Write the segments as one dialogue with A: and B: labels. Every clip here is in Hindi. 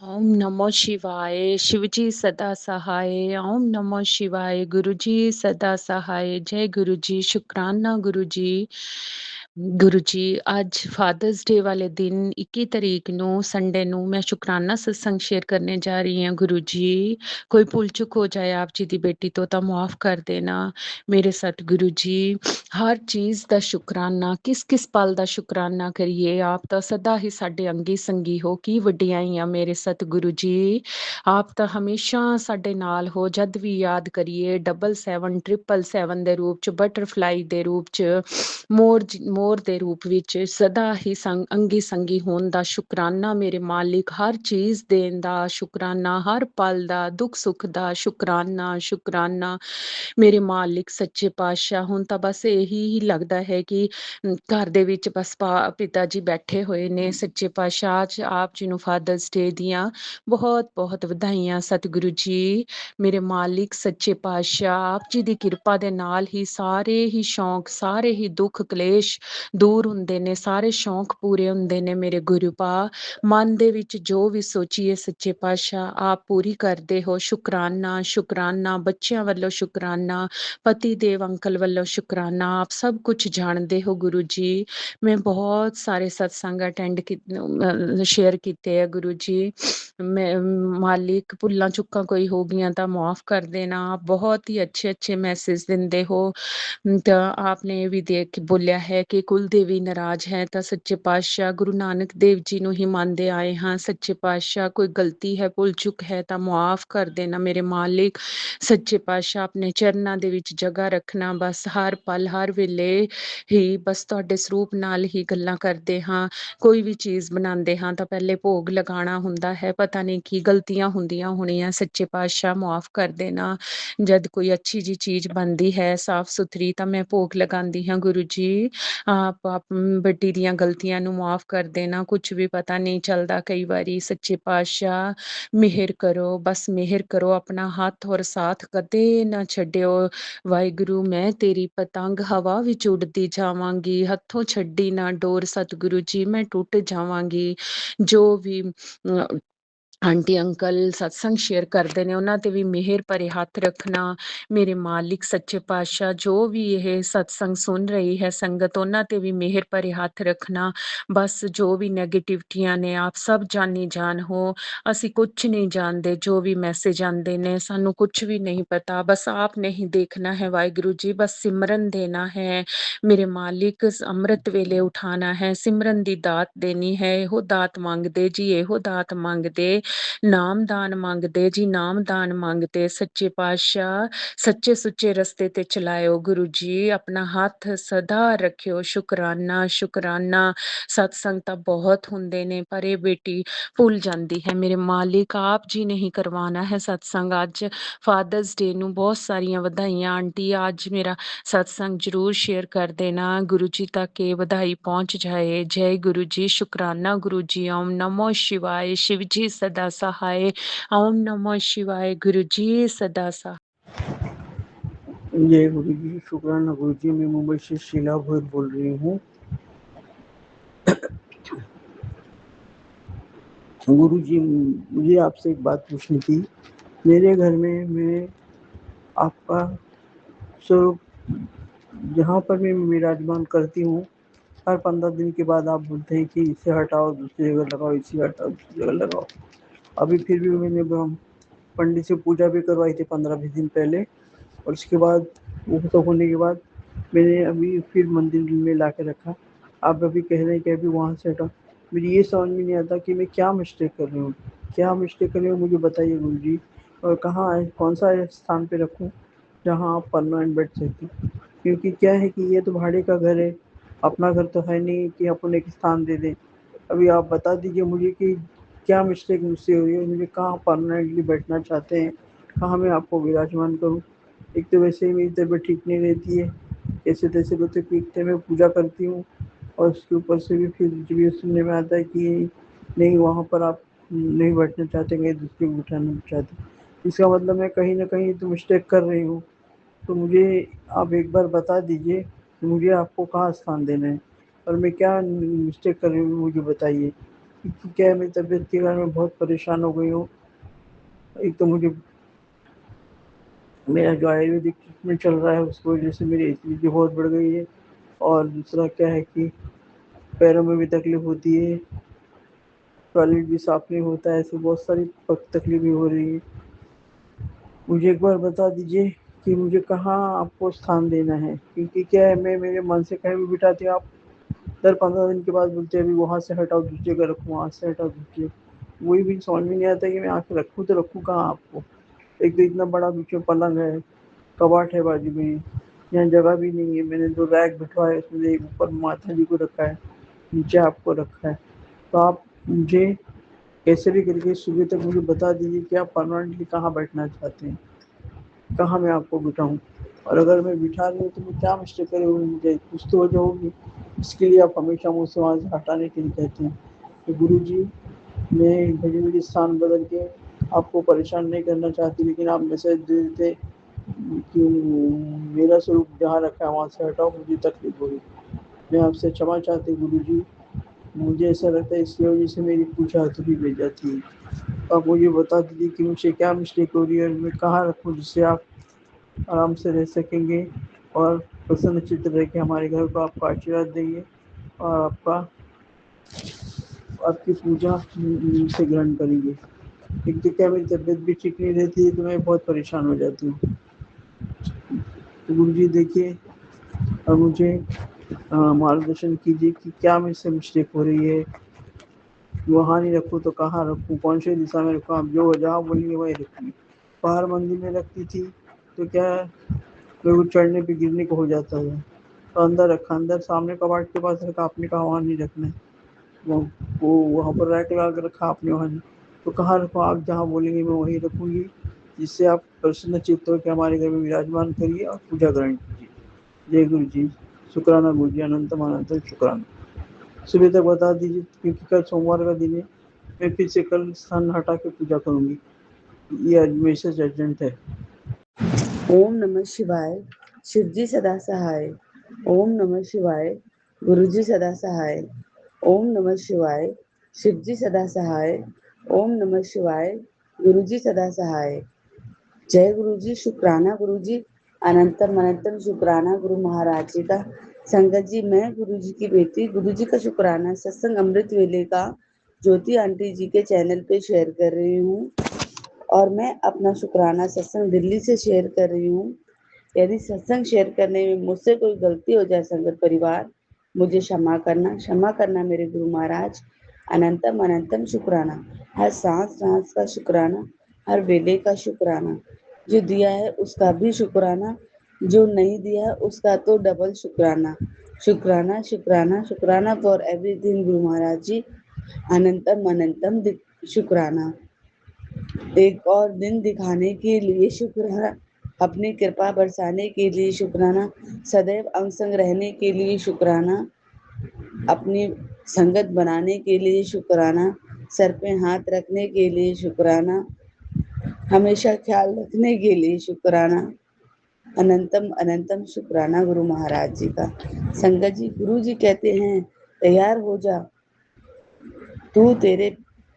A: ओम नमो शिवाय। शिवजी सदा सहाय। ओम नमो शिवाय। गुरुजी सदा सहाय। जय गुरुजी। शुक्राना गुरुजी। गुरुजी, ਅੱਜ ਫਾਦਰਸ ਡੇ ਵਾਲੇ ਦਿਨ 21 ਤਰੀਕ ਨੂੰ ਸੰਡੇ ਨੂੰ ਮੈਂ ਸ਼ੁਕਰਾਨਾ ਸਤਸੰਗ ਸ਼ੇਅਰ ਕਰਨੇ ਜਾ ਰਹੀ ਹਾਂ। ਗੁਰੂ ਜੀ, ਕੋਈ ਭੁੱਲ ਚੁੱਕ ਹੋ ਜਾਏ ਆਪ ਜੀ ਦੀ ਬੇਟੀ ਤੋਂ ਤਾਂ ਮਾਫ ਕਰ ਦੇਣਾ ਮੇਰੇ ਸਤਿਗੁਰੂ ਜੀ। ਹਰ ਚੀਜ਼ ਦਾ ਸ਼ੁਕਰਾਨਾ, ਕਿਸ ਕਿਸ ਪਲ ਦਾ ਸ਼ੁਕਰਾਨਾ ਕਰੀਏ। ਆਪ ਤਾਂ ਸਦਾ ਹੀ ਸਾਡੇ ਅੰਗੀ ਸੰਗੀ ਹੋ, ਕੀ ਵਡਿਆਈਆਂ ਮੇਰੇ ਸਤਿਗੁਰੂ ਜੀ। ਆਪ ਤਾਂ ਹਮੇਸ਼ਾ ਸਾਡੇ ਨਾਲ ਹੋ, ਜਦ ਵੀ ਯਾਦ ਕਰੀਏ 7777 ਦੇ ਰੂਪ ਚ, ਬਟਰਫਲਾਈ ਦੇ ਰੂਪ ਚ, ਮੋਰ ਦੇ ਰੂਪ ਵਿੱਚ ਸਦਾ ਹੀ ਅੰਗੀ ਸੰਗੀ ਹੋਣ ਦਾ ਸ਼ੁਕਰਾਨਾ ਮੇਰੇ ਮਾਲਿਕ। ਹਰ ਚੀਜ਼ ਦੇਣ ਦਾ ਸ਼ੁਕਰਾਨਾ, ਹਰ ਪਲ ਦਾ, ਦੁੱਖ ਸੁੱਖ ਦਾ ਸ਼ੁਕਰਾਨਾ। ਸ਼ੁਕਰਾਨਾ ਮੇਰੇ ਮਾਲਿਕ ਸੱਚੇ ਪਾਤਸ਼ਾਹ। ਹੁਣ ਤਾਂ ਬਸ ਇਹੀ ਲੱਗਦਾ ਹੈ ਕਿ ਘਰ ਦੇ ਵਿੱਚ ਬਸ ਪਿਤਾ ਜੀ ਬੈਠੇ ਹੋਏ ਨੇ। ਸੱਚੇ ਪਾਤਸ਼ਾਹ ਚ ਆਪ ਜੀ ਨੂੰ ਫਾਦਰਸ ਡੇ ਦੀਆਂ ਬਹੁਤ ਬਹੁਤ ਵਧਾਈਆਂ ਸਤਿਗੁਰੂ ਜੀ। ਮੇਰੇ ਮਾਲਿਕ ਸੱਚੇ ਪਾਤਸ਼ਾਹ, ਆਪ ਜੀ ਦੀ ਕਿਰਪਾ ਦੇ ਨਾਲ ਹੀ ਸਾਰੇ ਹੀ ਸ਼ੌਂਕ, ਸਾਰੇ ਹੀ ਦੁੱਖ ਕਲੇਸ਼ ਦੂਰ ਹੁੰਦੇ ਨੇ, ਸਾਰੇ ਸ਼ੌਂਕ ਪੂਰੇ ਹੁੰਦੇ ਨੇ ਮੇਰੇ ਗੁਰੂ ਪਾ। ਮਨ ਦੇ ਵਿੱਚ ਜੋ ਵੀ ਸੋਚੀਏ ਸੱਚੇ ਪਾਤਸ਼ਾਹ ਆਪ ਪੂਰੀ ਕਰਦੇ ਹੋ। ਸ਼ੁਕਰਾਨਾ ਸ਼ੁਕਰਾਨਾ, ਬੱਚਿਆਂ ਵੱਲੋਂ ਸ਼ੁਕਰਾਨਾ, ਪਤੀ ਦੇਵ ਅੰਕਲ ਵੱਲੋਂ ਸ਼ੁਕਰਾਨਾ। ਆਪ ਸਭ ਕੁਝ ਜਾਣਦੇ ਹੋ ਗੁਰੂ ਜੀ। ਮੈਂ ਬਹੁਤ ਸਾਰੇ ਸਤਸੰਗ ਅਟੈਂਡ ਸ਼ੇਅਰ ਕੀਤੇ ਆ ਗੁਰੂ ਜੀ। ਮੈਂ ਮਾਲਿਕ ਭੁੱਲਾਂ ਚੁੱਕਾਂ ਕੋਈ ਹੋ ਗਈਆਂ ਤਾਂ ਮਾਫ ਕਰ ਦੇਣਾ। ਆਪ ਬਹੁਤ ਹੀ ਅੱਛੇ ਅੱਛੇ ਮੈਸੇਜ ਦਿੰਦੇ ਹੋ। ਤਾਂ ਆਪਨੇ ਇਹ ਵੀ ਦੇਖ ਕੇ ਬੋਲਿਆ ਹੈ ਕਿ ਕੁਲ ਦੇਵੀ ਨਾਰਾਜ਼ ਹੈ ਤਾਂ ਸੱਚੇ ਪਾਤਸ਼ਾਹ ਗੁਰੂ ਨਾਨਕ ਦੇਵ ਜੀ ਨੂੰ ਹੀ ਮੰਨਦੇ ਆਏ ਹਾਂ। ਸੱਚੇ ਪਾਤਸ਼ਾਹ ਕੋਈ ਗਲਤੀ ਹੈ, ਭੁੱਲ ਚੁੱਕ ਹੈ ਤਾਂ ਮਾਫ ਕਰ ਦੇਣਾ ਮੇਰੇ ਮਾਲਿਕ। ਸੱਚੇ ਪਾਤਸ਼ਾਹ ਆਪਣੇ ਚਰਨਾਂ ਦੇ ਵਿੱਚ ਜਗ੍ਹਾ ਰੱਖਣਾ। ਬਸ ਹਰ ਪਲ ਹਰ ਵੇਲੇ ਹੀ ਬਸ ਤੁਹਾਡੇ ਸਰੂਪ ਨਾਲ ਹੀ ਗੱਲਾਂ ਕਰਦੇ ਹਾਂ। ਕੋਈ ਵੀ ਚੀਜ਼ ਬਣਾਉਂਦੇ ਹਾਂ ਤਾਂ ਪਹਿਲੇ ਭੋਗ ਲਗਾਉਣਾ ਹੁੰਦਾ ਹੈ। ਪਤਾ ਨਹੀਂ ਕੀ ਗਲਤੀਆਂ ਹੁੰਦੀਆਂ ਹੋਣੀਆਂ, ਸੱਚੇ ਪਾਤਸ਼ਾਹ ਮਾਫ ਕਰ ਦੇਣਾ। ਜਦ ਕੋਈ ਅੱਛੀ ਜੀ ਚੀਜ਼ ਬਣਦੀ ਹੈ ਸਾਫ ਸੁਥਰੀ ਤਾਂ ਮੈਂ ਭੋਗ ਲਗਾਉਂਦੀ ਹਾਂ ਗੁਰੂ ਜੀ। ਆਪ ਵੱਡੀ ਦੀਆਂ ਗਲਤੀਆਂ ਨੂੰ ਮਾਫ ਕਰ ਦੇਣਾ। ਕੁਝ ਵੀ ਪਤਾ ਨਹੀਂ ਚੱਲਦਾ ਕਈ ਵਾਰੀ। ਸੱਚੇ ਪਾਤਸ਼ਾਹ ਮਿਹਰ ਕਰੋ, ਬਸ ਮਿਹਰ ਕਰੋ। ਆਪਣਾ ਹੱਥ ਔਰ ਸਾਥ ਕਦੇ ਨਾ ਛੱਡਿਓ ਵਾਹਿਗੁਰੂ। ਮੈਂ ਤੇਰੀ ਪਤੰਗ ਹਵਾ ਵਿੱਚ ਉੱਡਦੀ ਜਾਵਾਂਗੀ, ਹੱਥੋਂ ਛੱਡੀ ਨਾ ਡੋਰ ਸਤਿਗੁਰੂ ਜੀ, ਮੈਂ ਟੁੱਟ ਜਾਵਾਂਗੀ। ਜੋ ਵੀ ਆਂਟੀ ਅੰਕਲ ਸਤਸੰਗ ਸ਼ੇਅਰ ਕਰਦੇ ਨੇ ਉਹਨਾਂ ਤੇ ਵੀ ਮਿਹਰ ਭਰੇ ਹੱਥ ਰੱਖਣਾ ਮੇਰੇ ਮਾਲਿਕ ਸੱਚੇ ਪਾਤਸ਼ਾਹ। ਜੋ ਵੀ ਇਹ ਸਤਸੰਗ ਸੁਣ ਰਹੀ ਹੈ ਸੰਗਤ, ਉਹਨਾਂ ਤੇ ਵੀ ਮਿਹਰ ਭਰੇ ਹੱਥ ਰੱਖਣਾ। ਬਸ ਜੋ ਵੀ ਨੈਗੇਟਿਵਿਟੀਆਂ ਨੇ ਆਪ ਸਭ ਜਾਣੀ ਜਾਣ ਹੋ। ਅਸੀਂ ਕੁਝ ਨਹੀਂ ਜਾਣਦੇ, ਜੋ ਵੀ ਮੈਸੇਜ ਆਉਂਦੇ ਨੇ ਸਾਨੂੰ ਕੁਝ ਵੀ ਨਹੀਂ ਪਤਾ। ਬਸ ਆਪ ਨੇ ਹੀ ਦੇਖਣਾ ਹੈ ਵਾਹਿਗੁਰੂ ਜੀ। ਬਸ ਸਿਮਰਨ ਦੇਣਾ ਹੈ ਮੇਰੇ ਮਾਲਿਕ, ਅੰਮ੍ਰਿਤ ਵੇਲੇ ਉਠਾਣਾ ਹੈ, ਸਿਮਰਨ ਦੀ ਦਾਤ ਦੇਣੀ ਹੈ। ਇਹੋ ਦਾਤ ਮੰਗਦੇ ਜੀ, ਇਹੋ ਦਾਤ ਮੰਗਦੇ। ਨਾਮਦਾਨ ਮੰਗਦੇ ਜੀ, ਨਾਮਦਾਨ ਮੰਗਦੇ। ਸੱਚੇ ਪਾਤਸ਼ਾਹ ਸੱਚੇ ਸੁੱਚੇ ਰਸਤੇ ਤੇ ਚਲਾਇਓ ਗੁਰੂ ਜੀ। ਆਪਣਾ ਹੱਥ ਸਦਾ ਰੱਖਿਓ। ਸ਼ੁਕਰਾਨਾ ਸ਼ੁਕਰਾਨਾ। ਸਤਸੰਗ ਤਾਂ ਬਹੁਤ ਹੁੰਦੇ ਨੇ ਪਰ ਇਹ ਬੇਟੀ ਭੁੱਲ ਜਾਂਦੀ ਹੈ ਮੇਰੇ ਮਾਲਿਕ। ਆਪ ਜੀ ਨੇ ਹੀ ਕਰਵਾਉਣਾ ਹੈ ਸਤਸੰਗ। ਅੱਜ ਫਾਦਰਸ ਡੇ ਨੂੰ ਬਹੁਤ ਸਾਰੀਆਂ ਵਧਾਈਆਂ ਆਂਟੀ। ਅੱਜ ਮੇਰਾ ਸਤਸੰਗ ਜਰੂਰ ਸ਼ੇਅਰ ਕਰ ਦੇਣਾ ਗੁਰੂ ਜੀ ਤੱਕ ਇਹ ਵਧਾਈ ਪਹੁੰਚ ਜਾਏ। ਜੈ ਗੁਰੂ ਜੀ। ਸ਼ੁਕਰਾਨਾ ਗੁਰੂ ਜੀ। ਓਮ ਨਮੋ शिवाय। शिव जी सदा सहाय। ओम नमो शिवाय। गुरु जी सदा सहाय।
B: जय गुरु जी। शुक्राना गुरु जी। मैं मुंबई से शीला भोर बोल रही हूँ। गुरु जी, मुझे आपसे एक बात पूछनी थी। मेरे घर में मैं आपका स्वरूप जहाँ पर मैं विराजमान करती हूँ, हर 15 दिन के बाद आप बोलते हैं कि इसे हटाओ दूसरी जगह लगाओ, इसे हटाओ दूसरी जगह लगाओ। अभी फिर भी मैंने पंडित से पूजा भी करवाई थी 15-20 दिन पहले, और उसके बाद वो सब होने के बाद मैंने अभी फिर मंदिर में ला के रखा। आप अभी कह रहे हैं कि अभी वहाँ से हटाओ। मुझे ये समझ में नहीं आता कि मैं क्या मिस्टेक कर रही हूँ, क्या मिस्टेक कर रही हूँ, मुझे बताइए गुरु जी। और कहाँ है, कौन सा स्थान पे रखूँ जहाँ आप परमानेंट बैठ सकते, क्योंकि क्या है कि ये तो भाड़े का घर है, अपना घर तो है नहीं कि अपन एक स्थान दे दें। अभी आप बता दीजिए मुझे कि क्या मिस्टेक मुझसे हो रही है, मुझे कहाँ परमानेंटली बैठना चाहते हैं, कहाँ मैं आपको विराजमान करूँ। एक तो वैसे ही मेरी तबीयत ठीक नहीं रहती है, ऐसे तैसे रोते पीटते मैं पूजा करती हूँ, और उसके ऊपर से भी फिर जब ये सुनने में आता है कि नहीं वहाँ पर आप नहीं बैठना चाहते, कहीं दूसरे को बिठाना चाहते, इसका मतलब मैं कहीं ना कहीं तो मिस्टेक कर रही हूँ। तो मुझे आप एक बार बता दीजिए कि मुझे आपको कहाँ स्थान देना है और मैं क्या मिस्टेक कर रही हूँ, मुझे बताइए। क्योंकि क्या है, मेरी तबीयत के कारण मैं बहुत परेशान हो गई हूँ। एक तो मुझे मेरा जो आयुर्वेदिक ट्रीटमेंट चल रहा है उसकी वजह से मेरी एसिडिटी बहुत बढ़ गई है, और दूसरा क्या है कि पैरों में भी तकलीफ होती है, टॉयलेट भी साफ नहीं होता है, ऐसी बहुत सारी तकलीफें हो रही है। मुझे एक बार बता दीजिए कि मुझे कहाँ आपको स्थान देना है, क्योंकि क्या है, मैं मेरे मन से कहीं भी बिठाती हूँ, आप दर 15 दिन के बाद बोलते हैं अभी वहाँ से हटाओ दूसरी जगह रखो, वहाँ से हटाओ दूसरी। वही भी समझ में नहीं आता कि मैं आके रखूँ तो रखूँ कहाँ आपको। एक तो इतना बड़ा बीच में पलंग है, कबाट है बाजू में, यहाँ जगह भी नहीं है। मैंने 2 रैक बिठवाए, उसमें एक ऊपर माता जी को रखा है, नीचे आपको रखा है। तो आप मुझे कैसे भी करके सुबह तक मुझे बता दीजिए कि आप परमानेंटली कहाँ बैठना चाहते हैं, कहाँ मैं आपको बिठाऊँ। और अगर मैं बिठा रही हूँ तो मैं क्या मिस्टेक करी होगी, मुझे कुछ तो वजह होगी, इसके लिए आप हमेशा मुझसे वहाँ से हटाने के लिए कहते हैं। तो गुरु जी, मैं भजन स्थान बदल के आपको परेशान नहीं करना चाहती, लेकिन आप मैसेज दे देते कि मेरा स्वरूप जहाँ रखा है वहाँ से हटाओ, मुझे तकलीफ हो रही। मैं आपसे क्षमा चाहती हूँ गुरु जी, मुझे ऐसा लगता है इसकी वजह से मेरी पूजा अधूरी रह जाती है। तो आप मुझे बता दीजिए कि मुझसे क्या मिस्टेक हो रही है और मैं कहाँ रखूँ जिससे आप आराम से रह सकेंगे और प्रसन्न चित्त रह के हमारे घर को आपका आशीर्वाद देंगे, और आपकी पूजा से ग्रहण करेंगे। एक तो क्या, मेरी तबीयत भी ठीक नहीं रहती है तो मैं बहुत परेशान हो जाती हूँ। तो गुरु जी देखिए, और मुझे मार्गदर्शन कीजिए कि क्या मुझसे मिस्टेक हो रही है, वहाँ नहीं रखूँ तो कहाँ रखूँ, कौन सी दिशा में रखूँ, आप जो जहाँ बोलेंगे वहीं रखूँगी। बाहर मंदिर में रखती थी तो क्या है, मेरे को चढ़ने पे गिरने को हो जाता है, तो अंदर रखा, अंदर सामने कबाड़ के पास रखा, आपने कहा वहाँ नहीं रखना है। वो वो वहाँ पर रैक लगा कर रखा आपने, वहाँ नहीं। तो कहाँ रखूँ, आप जहाँ बोलेंगे मैं वहीं रखूँगी, जिससे आप प्रसन्न चित्त होकर हमारे घर में विराजमान करिए और पूजा ग्रहण कीजिए। जय गुरु जी। शुक्राना गुरु जी, अनंतम अनंतम शुक्राना। सुबह तक बता दीजिए, क्योंकि कल सोमवार का दिन है, मैं फिर से कल स्थान हटा के पूजा करूँगी। ये मैसेज अर्जेंट है।
C: ओम नमः शिवाय। शिवजी सदा सहाय। ओम नमः शिवाय। गुरुजी सदा सहाय। ओम नमः शिवाय। शिवजी सदा सहाय। ओम नमः शिवाय। गुरुजी सदा सहाय। जय गुरुजी। शुक्राना गुरुजी, अनंतम अनंतम शुक्राना गुरु महाराज जी का। संगत जी, मैं गुरुजी की बेटी गुरुजी का शुक्राना सत्संग अमृत वेले का ज्योति आंटी जी के चैनल पे शेयर कर रही हूँ, और मैं अपना शुक्राना सत्संग दिल्ली से शेयर कर रही हूँ। यदि सत्संग शेयर करने में मुझसे कोई गलती हो जाए संगत परिवार, मुझे क्षमा करना मेरे गुरु महाराज। अनंतम अनंतम शुक्राना, हर सांस सांस का शुक्राना, हर वेले का शुक्राना। जो दिया है उसका भी शुक्राना, जो नहीं दिया है उसका तो डबल शुक्राना। शुक्राना शुक्राना शुक्राना फॉर एवरीथिंग गुरु महाराज जी। अनंतम अनंतम शुक्राना। एक और दिन दिखाने के लिए शुक्राना, अपनी कृपा बरसाने के लिए शुक्राना, सदैव अंग संग रहने के लिए शुक्राना, अपनी संगत बनाने के लिए शुक्राना, सर पे हाथ रखने के लिए शुक्राना, हमेशा ख्याल रखने के लिए शुक्राना। अनंतम अनंतम शुक्राना गुरु महाराज जी का। संगत जी, गुरु जी कहते हैं, तैयार हो जा, तू तेरे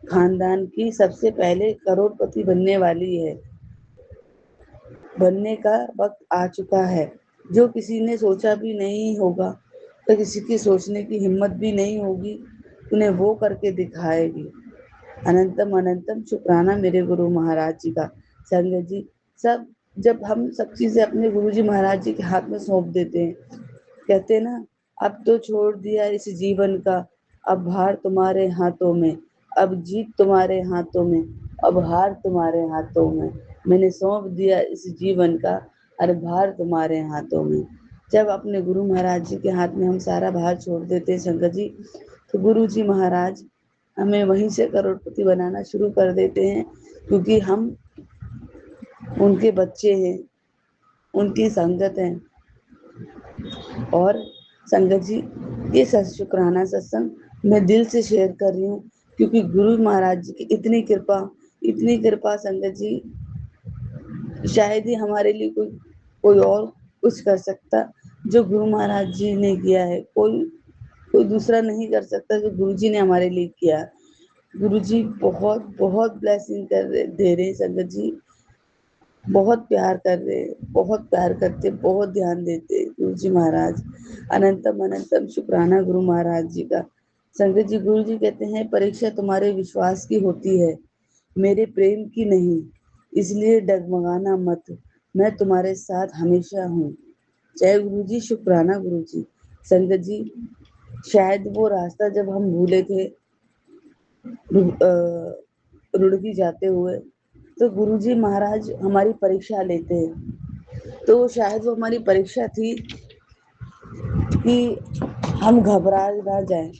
C: खानदान की सबसे पहले करोड़पति बनने वाली है। बनने का वक्त आ चुका है। जो किसी ने सोचा भी नहीं होगा, तो किसी की सोचने की हिम्मत भी नहीं होगी, उन्हें वो करके दिखाएगी। अनंतम अनंतम शुक्राना मेरे गुरु महाराज जी का। संगत जी, सब जब हम सब चीजें अपने गुरु जी महाराज जी के हाथ में सौंप देते हैं, कहते हैं ना, अब तो छोड़ दिया इस जीवन का, अब भार तुम्हारे हाथों में, अब जीत तुम्हारे हाथों में, अब हार तुम्हारे हाथों में, मैंने सौंप दिया इस जीवन का, और भार तुम्हारे हाथों में। जब अपने गुरु महाराज जी के हाथ में हम सारा भार छोड़ देते हैं संगत जी, तो गुरु जी महाराज हमें वहीं से करोड़पति बनाना शुरू कर देते हैं, क्योंकि हम उनके बच्चे हैं, उनकी संगत हैं। और संगत जी, ये शुक्राना सत्संग मैं दिल से शेयर कर रही हूँ, क्योंकि गुरु महाराज जी की इतनी कृपा संगत जी, शायद ही हमारे लिए कोई और कुछ कर सकता जो गुरु महाराज जी ने किया है। कोई दूसरा नहीं कर सकता जो गुरु जी ने हमारे लिए किया। गुरुजी बहुत बहुत ब्लेसिंग दे रहे हैं संगत जी, बहुत प्यार कर रहे हैं, बहुत प्यार करते, बहुत ध्यान देते गुरु जी महाराज। अनंतम अनंतम शुक्राना गुरु महाराज जी का। संगत जी, गुरु जी कहते हैं परीक्षा तुम्हारे विश्वास की होती है, मेरे प्रेम की नहीं, इसलिए डगमगाना मत, मैं तुम्हारे साथ हमेशा हूँ। जय गुरु जी, शुक्राना गुरु जी। संगत जी, शायद वो रास्ता जब हम भूले थे रुड़की जाते हुए, तो गुरुजी महाराज हमारी परीक्षा लेते हैं। तो शायद वो हमारी परीक्षा थी कि हम घबरा ना जाएं।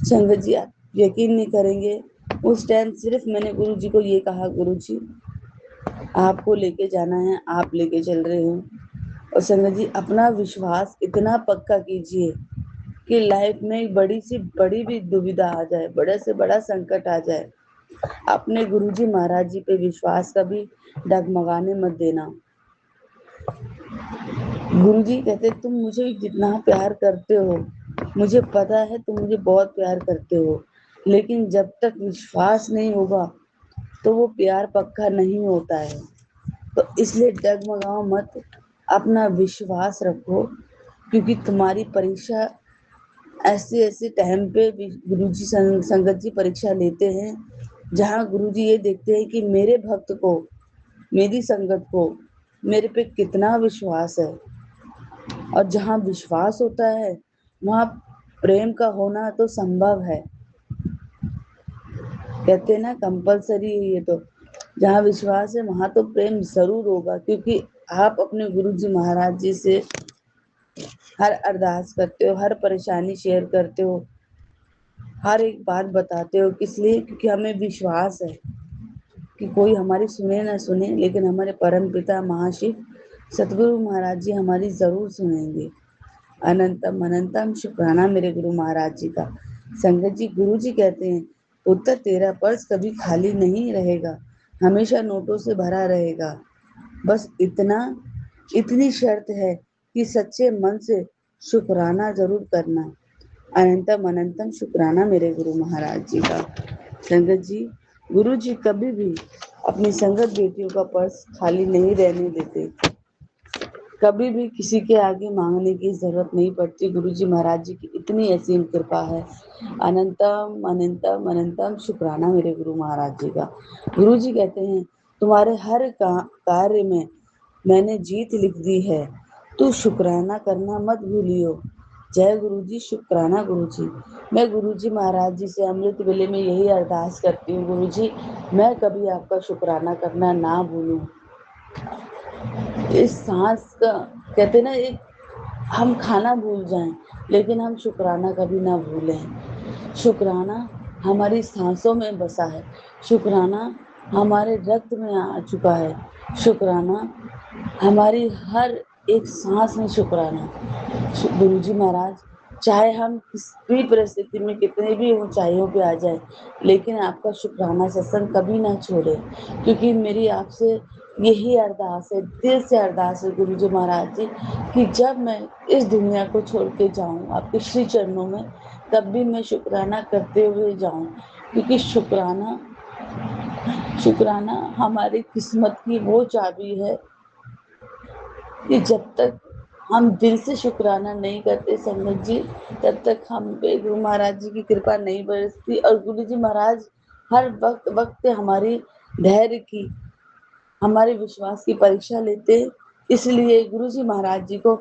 C: संगत जी, आप यकीन नहीं करेंगे, उस टाइम सिर्फ मैंने गुरुजी को ये कहा, गुरुजी आपको लेके जाना है, आप लेके चल रहे हो। और संगत जी, अपना विश्वास इतना पक्का कीजिए कि लाइफ में बड़ी से बड़ी भी दुविधा आ जाए, बड़े से बड़ा संकट आ जाए, अपने गुरुजी महाराज जी पे विश्वास कभी डगमगाने मत देना। गुरुजी कहते तुम मुझे जितना प्यार करते हो, मुझे पता है तुम मुझे बहुत प्यार करते हो, लेकिन जब तक विश्वास नहीं होगा तो वो प्यार पक्का नहीं होता है। तो इसलिए डगमगाओ मत, अपना विश्वास रखो, क्योंकि तुम्हारी परीक्षा ऐसे ऐसे टाइम पे गुरुजी संगत जी परीक्षा लेते हैं, जहाँ गुरुजी ये देखते हैं कि मेरे भक्त को, मेरी संगत को मेरे पे कितना विश्वास है। और जहाँ विश्वास होता है वहाँ प्रेम का होना तो संभव है। कहते हैं ना, कंपलसरी है ये तो। जहाँ विश्वास है वहाँ तो प्रेम जरूर होगा, क्योंकि आप अपने गुरु जी महाराज जी से हर अरदास करते हो, हर परेशानी शेयर करते हो, हर एक बात बताते हो। किस लिए? क्योंकि हमें विश्वास है कि कोई हमारी सुने ना सुने, लेकिन हमारे परम पिता महाशिव सतगुरु महाराज जी हमारी जरूर सुनेंगे। अनंतम अनंतम शुक्राना मेरे गुरु महाराज जी का। संगत जी, गुरु जी कहते हैं पुत्र तेरा पर्स कभी खाली नहीं रहेगा, हमेशा नोटों से भरा रहेगा। बस इतनी शर्त है कि सच्चे मन से शुक्राना जरूर करना। अनंतम अनंतम शुक्राना मेरे गुरु महाराज जी का। संगत जी, गुरु जी कभी भी अपनी संगत बेटियों का पर्स खाली नहीं रहने देते। कभी भी किसी के आगे मांगने की जरूरत नहीं पड़ती। गुरुजी महाराज जी की इतनी असीम कृपा है। अनंतम अनंतम अनंतम शुक्राना मेरे गुरु महाराज जी का। गुरु जी कहते हैं तुम्हारे हर कार्य में मैंने जीत लिख दी है, तू शुक्राना करना मत भूलियो। जय गुरु जी, शुक्राना गुरु जी। मैं गुरु जी महाराज जी से अमृत वेले में यही अरदास करती हूँ, गुरु जी मैं कभी आपका शुक्राना करना ना भूलूं। इस सांस का, कहते ना, एक हम खाना भूल जाएं लेकिन हम शुक्राना कभी ना भूलें। शुक्राना हमारी सांसों में बसा है, शुक्राना हमारे रक्त में आ चुका है, शुक्राना हमारी हर एक सांस में शुक्राना। गुरु जी महाराज, चाहे हम किस भी परिस्थिति में कितने भी ऊंचाइयों पे आ जाए, लेकिन आपका शुक्राना सत्संग कभी ना छोड़े, क्योंकि मेरी आपसे यही अरदास है, दिल से अरदास है गुरु जी महाराज जी, कि जब मैं इस दुनिया को छोड़ के जाऊं आपके श्री चरणों में, तब भी मैं शुक्राना करते हुए जाऊं, क्योंकि शुक्राना हमारी किस्मत की वो चाबी है कि जब तक हम दिल से शुक्राना नहीं करते संगत जी, तब तक हम पे गुरु महाराज जी की कृपा नहीं बरसती। और गुरु जी महाराज हर वक्त वक्त हमारी धैर्य की, हमारे विश्वास की परीक्षा लेते हैं। इसलिए गुरु जी महाराज जी को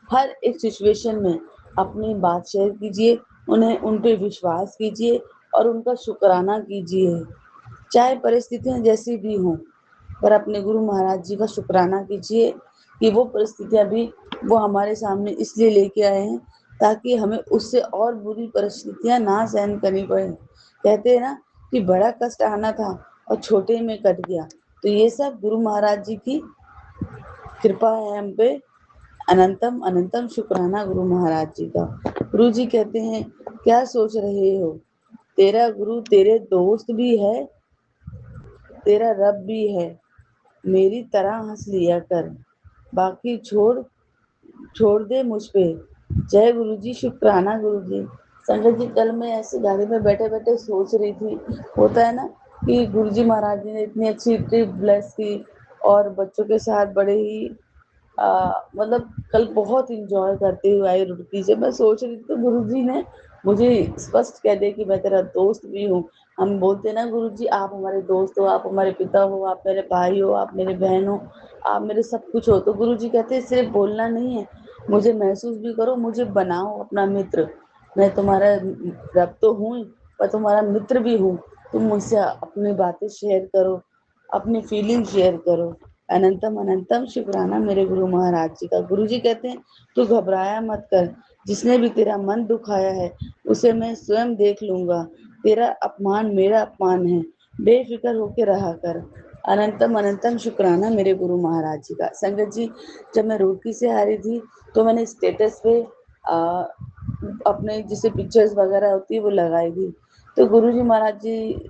C: हर एक सिचुएशन में अपनी बात शेयर कीजिए, उन्हें उन पे विश्वास कीजिए और उनका शुक्राना कीजिए, चाहे परिस्थितियां जैसी भी हों, पर अपने गुरु महाराज जी का शुक्राना कीजिए कि वो परिस्थितियां भी वो हमारे सामने इसलिए लेके आए हैं ताकि हमें उससे और बुरी परिस्थितियां ना सहन करनी पड़े। कहते हैं ना कि बड़ा कष्ट आना था और छोटे में कट गया, तो ये सब गुरु महाराज जी की कृपा है हम पे। अनंतम अनंतम शुक्राना गुरु महाराज जी का। गुरु जी कहते हैं क्या सोच रहे हो, तेरा गुरु तेरे दोस्त भी है, तेरा रब भी है, मेरी तरह हंस लिया कर, बाकी छोड़ छोड़ दे मुझ पे। जय गुरु जी, शुक्राना गुरु जी। संगत जी, कल मैं ऐसे गाड़ी में बैठे बैठे सोच रही थी, होता है ना कि गुरुजी महाराज जी ने इतनी अच्छी ट्रिप ब्लेस की और बच्चों के साथ बड़े ही मतलब कल बहुत इंजॉय करते हुए आई रुड़की से। मैं सोच रही थी तो गुरुजी ने मुझे स्पष्ट कह दिया कि मैं तेरा दोस्त भी हूँ। हम बोलते हैं ना गुरुजी, आप हमारे दोस्त हो, आप हमारे पिता हो, आप मेरे भाई हो, आप मेरे बहन हो, आप मेरे सब कुछ हो। तो गुरुजी कहते हैं सिर्फ बोलना नहीं है, मुझे महसूस भी करो, मुझे बनाओ अपना मित्र। मैं तुम्हारा रब तो हूँ, पर तुम्हारा मित्र भी हूँ। तुम मुझसे अपनी बातें शेयर करो, अपनी फीलिंग शेयर करो। अनंतम अनंतम शुक्राना मेरे गुरु महाराज जी का। गुरु जी कहते हैं तू घबराया मत कर, जिसने भी तेरा मन दुखाया है उसे मैं स्वयं देख लूंगा। तेरा अपमान मेरा अपमान है, बेफिक्र होके रहा कर। अनंतम अनंतम शुक्राना मेरे गुरु महाराज जी का। संगत जी, जब मैं रुड़की से आ रही थी तो मैंने स्टेटस पे अपने जैसे पिक्चर्स वगैरह होती है वो लगाई थी। तो गुरु जी महाराज जी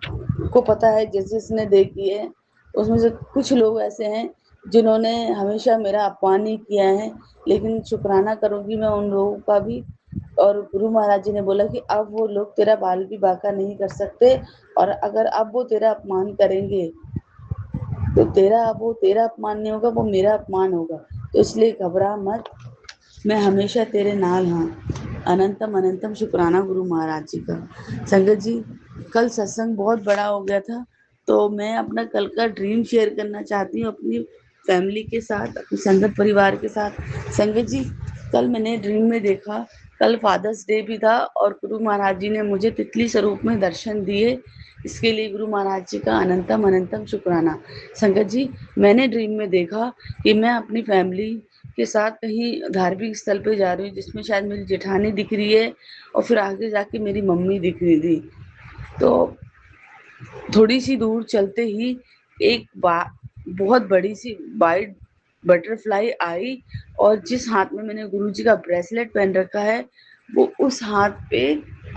C: को पता है जिस जिसने देखी है उसमें से कुछ लोग ऐसे हैं जिन्होंने हमेशा मेरा अपमान ही किया है, लेकिन शुक्राना करूंगी मैं उन लोगों का भी। और गुरु महाराज जी ने बोला कि अब वो लोग तेरा बाल भी बांका नहीं कर सकते, और अगर अब वो तेरा अपमान करेंगे तो तेरा अपमान नहीं होगा, वो मेरा अपमान होगा। तो इसलिए घबरा मत, मैं हमेशा तेरे नाल हाँ। अनंतम अनंतम शुक्राना गुरु महाराज जी का। संगत जी, कल सत्संग बहुत बड़ा हो गया था, तो मैं अपना कल का ड्रीम शेयर करना चाहती हूँ अपनी फैमिली के साथ, अपने संगत परिवार के साथ। संगत जी, कल मैंने ड्रीम में देखा, कल फादर्स डे भी था और गुरु महाराज जी ने मुझे तितली स्वरूप में दर्शन दिए। इसके लिए गुरु महाराज जी का अनंतम अनंतम शुक्राना। संगत जी, मैंने ड्रीम में देखा कि मैं अपनी फैमिली के साथ कहीं धार्मिक स्थल पे जा रही हूँ, जिसमें शायद मेरी जेठानी दिख रही है और फिर आगे जाके मेरी मम्मी दिख रही थी। तो थोड़ी सी दूर चलते ही एक बहुत बड़ी सी वाइट बटरफ्लाई आई, और जिस हाथ में मैंने गुरुजी का ब्रेसलेट पहन रखा है वो उस हाथ पे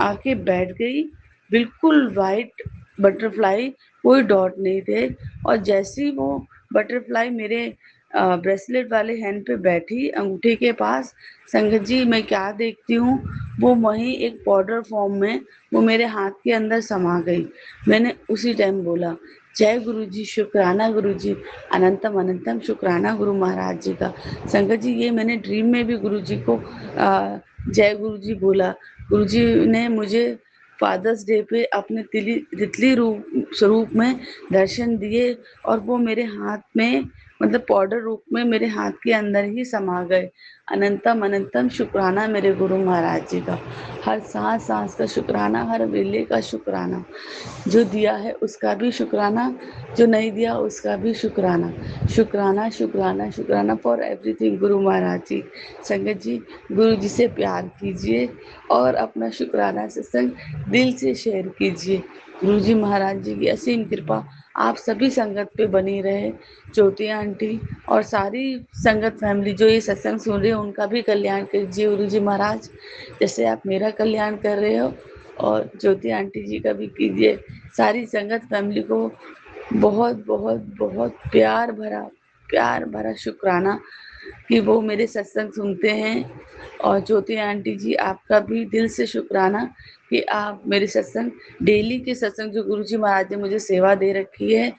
C: आके बैठ गई। बिल्कुल वाइट बटरफ्लाई, कोई डॉट नहीं थे। और जैसे ही वो बटरफ्लाई मेरे ब्रेसलेट वाले हैंड पे बैठी अंगूठे के पास, संगत जी मैं क्या देखती हूँ, वो वहीं एक पाउडर फॉर्म में वो मेरे हाथ के अंदर समा गई। मैंने उसी टाइम बोला जय गुरु जी, शुक्राना गुरु जी, अनंतम अनंतम शुक्राना गुरु महाराज जी का। संगत जी, ये मैंने ड्रीम में भी गुरु जी को जय गुरु जी बोला। गुरु जी ने मुझे फादर्स डे पे अपने तितली रूप स्वरूप में दर्शन दिए, और वो मेरे हाथ में मतलब पाउडर रूप में मेरे हाथ के अंदर ही समा गए। अनंतम अनंतम शुक्राना मेरे गुरु महाराज जी का। हर सांस सांस का शुक्राना, हर वेले का शुक्राना। जो दिया है उसका भी शुक्राना, जो नहीं दिया उसका भी शुक्राना। शुक्राना शुक्राना शुक्राना फॉर एवरीथिंग गुरु महाराज जी। संगत जी, गुरु जी से प्यार कीजिए और अपना शुक्राना सत्संग दिल से शेयर कीजिए। गुरु जी महाराज जी की असीम कृपा आप सभी संगत पे बनी रहे। ज्योति आंटी और सारी संगत फैमिली जो ये सत्संग सुन रहे हो उनका भी कल्याण कीजिए गुरु जी महाराज, जैसे आप मेरा कल्याण कर रहे हो, और ज्योति आंटी जी का भी कीजिए। सारी संगत फैमिली को बहुत बहुत बहुत प्यार भरा शुक्राना कि वो मेरे सत्संग सुनते हैं। और ज्योति आंटी जी, आपका भी दिल से शुक्राना कि आप मेरे सत्संग डेली के सत्संग जो गुरु जी महाराज ने मुझे सेवा दे रखी है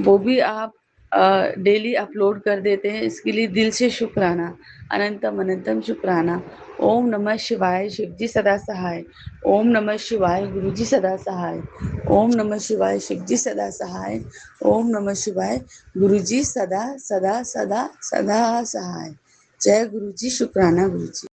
C: वो भी आप डेली अपलोड कर देते हैं, इसके लिए दिल से शुक्राना। अनंतम अनंतम शुक्राना। ओम नमः शिवाय, शिवजी सदा सहाय। ओम नमः शिवाय, गुरुजी सदा सहाय। ओम नमः शिवाय, शिवजी सदा सहाय। ओम नमः शिवाय, गुरुजी सदा सदा सदा सदा सहाय। जय गुरुजी, शुक्राना गुरुजी।